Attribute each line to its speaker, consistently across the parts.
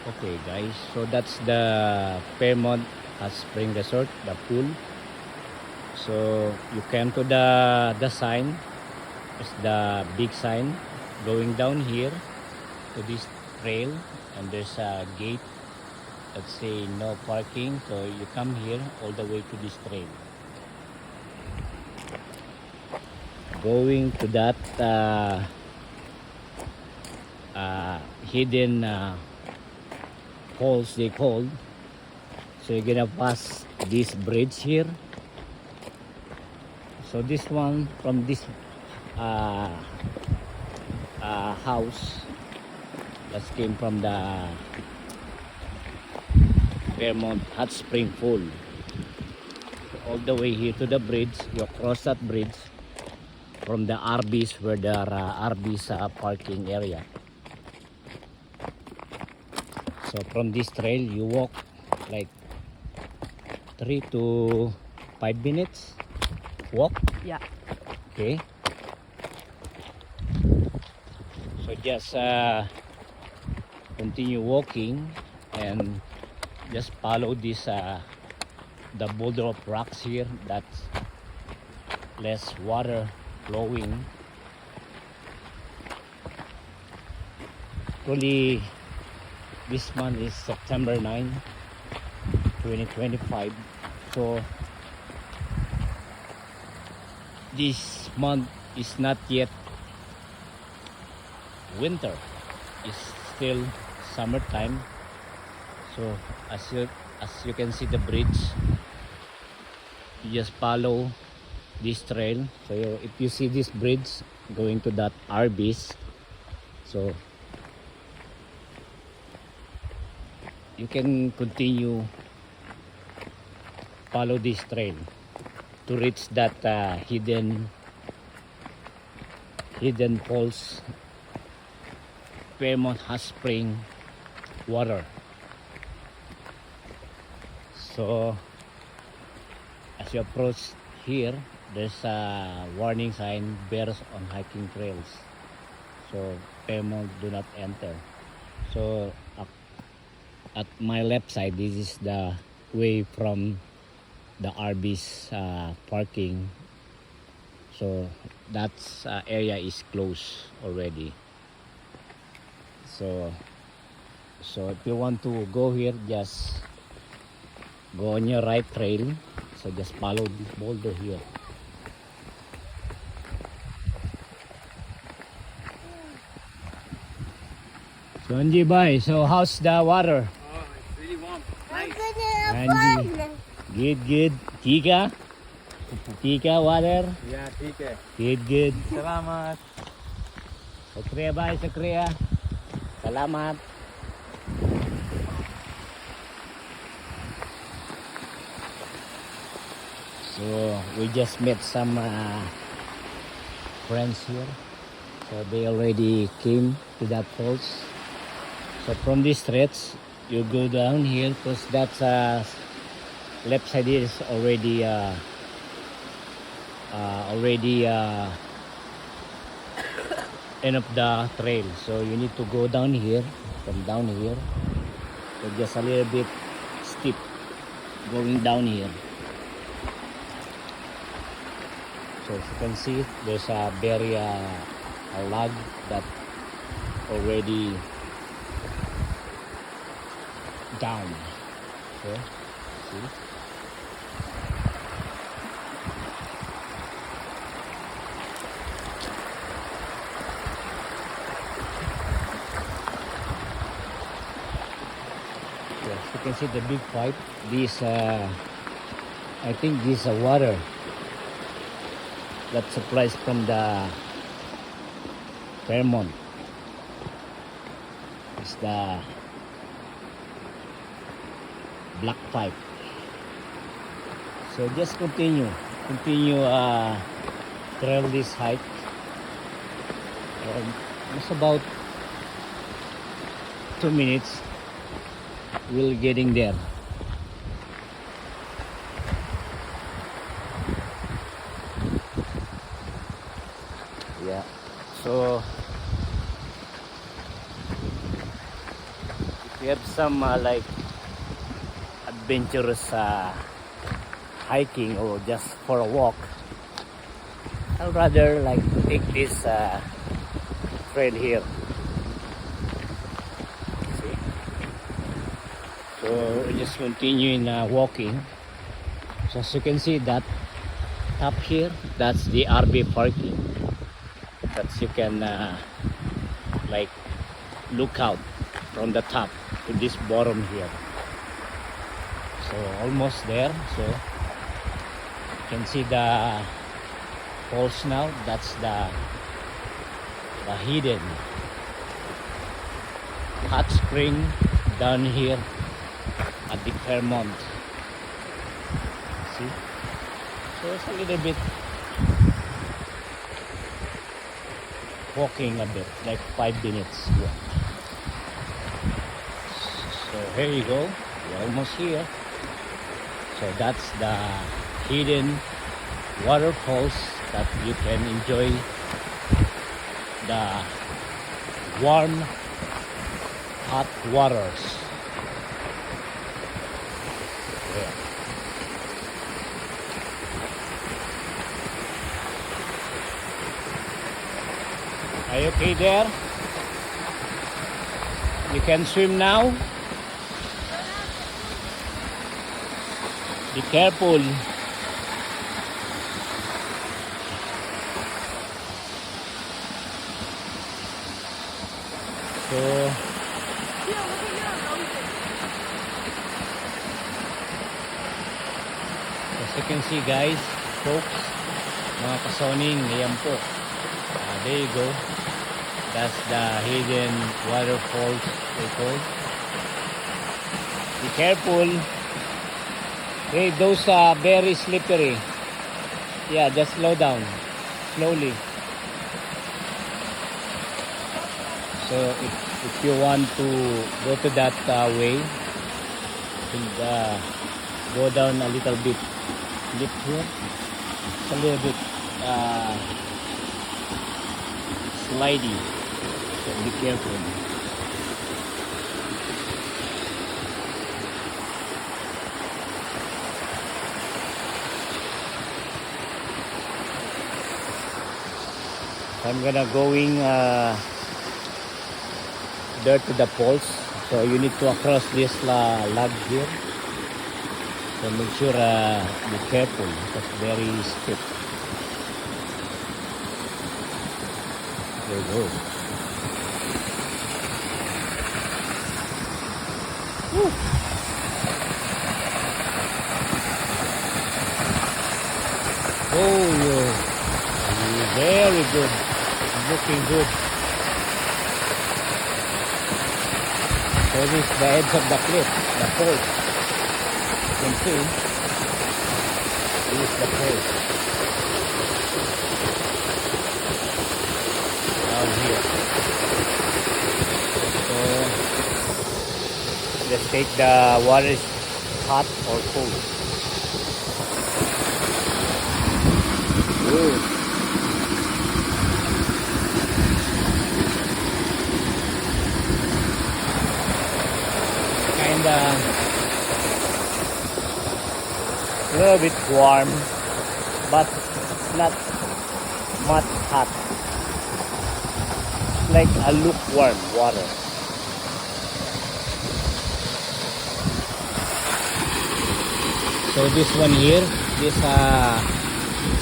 Speaker 1: Okay guys, so that's the Fairmont Hot Spring Resort, the pool. So you came to the sign. It's the big sign going down here to this trail, and there's a gate that say no parking. So you come here all the way to this trail. Going to that hidden holes they called. So you're gonna pass this bridge here. So this one from this house that came from the Fairmont Hot Spring Pool. So all the way here to the bridge, you cross that bridge from the RBs where there are RBs parking area. So from this trail you walk like 3 to 5 minutes walk.
Speaker 2: Yeah.
Speaker 1: Okay, so just continue walking and just follow this the boulder of rocks here that's less water flowing. Actually this month is September 9, 2025. So this month is not yet winter, it's still summertime. So as you can see the bridge, you just follow this trail. So if you see this bridge going to that RBs, so you can continue follow this trail to reach that hidden falls, Fairmont Hot Spring water. So as you approach here, there's a warning sign, bears on hiking trails. So Fairmont do not enter. So at my left side, this is the way from the RB's parking. So that area is closed already. So if you want to go here, just go on your right trail. So just follow this boulder here. So Angie, bye. So how's the water?
Speaker 3: Oh, it's really warm.
Speaker 1: Angie, good. Tika water.
Speaker 3: Yeah, ठीक है.
Speaker 1: Good.
Speaker 3: Salamat.
Speaker 1: Sakriya bye, Sakriya. Salamat. So we just met some friends here. So they already came to that falls. So from this stretch, you go down here because that's left side is already end of the trail. So you need to go down here, from down here. So just a little bit steep going down here. So as you can see, there's a very a log that already down. So see. Yes, you can see the big pipe. This I think this is water that supplies from the Fairmont. It's the black pipe. So just continue trail this hike. It's about 2 minutes. We'll getting there. Yeah. So We have some like adventurous hiking or just for a walk. I'd rather like take this trail here. See? So we just continue in walking. So as you can see that top here, that's the RV parking. That you can like look out from the top to this bottom here. So almost there. So you can see the falls now. That's the hidden hot spring down here at the Fairmont. See? So it's a little bit walking a bit, like 5 minutes walk. So here you go, we're almost here. So that's the hidden waterfalls that you can enjoy the warm hot waters. Yeah. Are you okay there? You can swim now. Be careful. So as you can see guys, folks, mga kasoning, ayan po. There you go. That's the hidden waterfalls they call. Be careful. Hey, those are very slippery. Yeah, just slow down. Slowly. So if you want to go to that way, and go down a little bit. Dip here. It's a little bit slidey. So be careful. I'm gonna going there to the falls. So you need to cross this log here. So make sure be careful because very steep. There you go. Woo. Oh, you're very good. Looking good. So this is the edge of the cliff, the falls. You can see. This is the falls. Down here. So let's take the water is hot or cold. Ooh. A little bit warm, but not much hot. It's like a lukewarm water. So this one here, this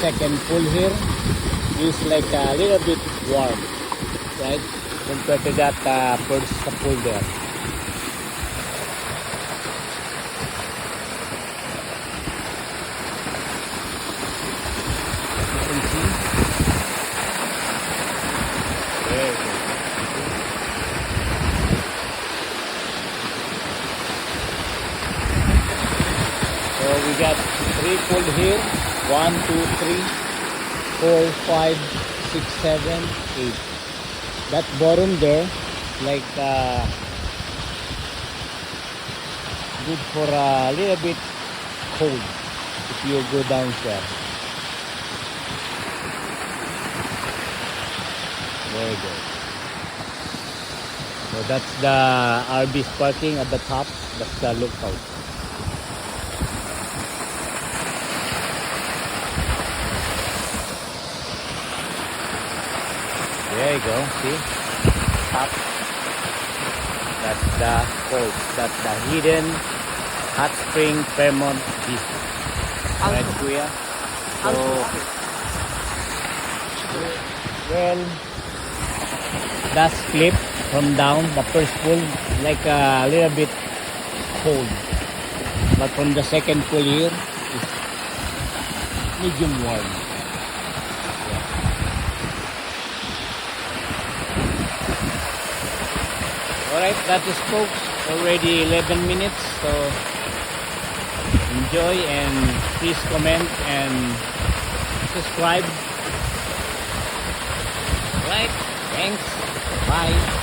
Speaker 1: second pool here is like a little bit warm, right? Compared to that first pool there. So we got 3 pools here. 1, 2, 3, 4, 5, 6, 7, 8. That bottom there, like good for a little bit cold if you go down there. Very good. So that's the RB's parking at the top. That's the lookout. There you go. See? Top. That's the falls. That's the hidden hot spring Fairmont Beach. Right, Kuya? So, well, that's clip from down. The first pool, like a little bit cold. But from the second pool here, it's medium warm. Alright, that is folks. Already 11 minutes. So, enjoy and please comment and subscribe. Alright, thanks. Bye.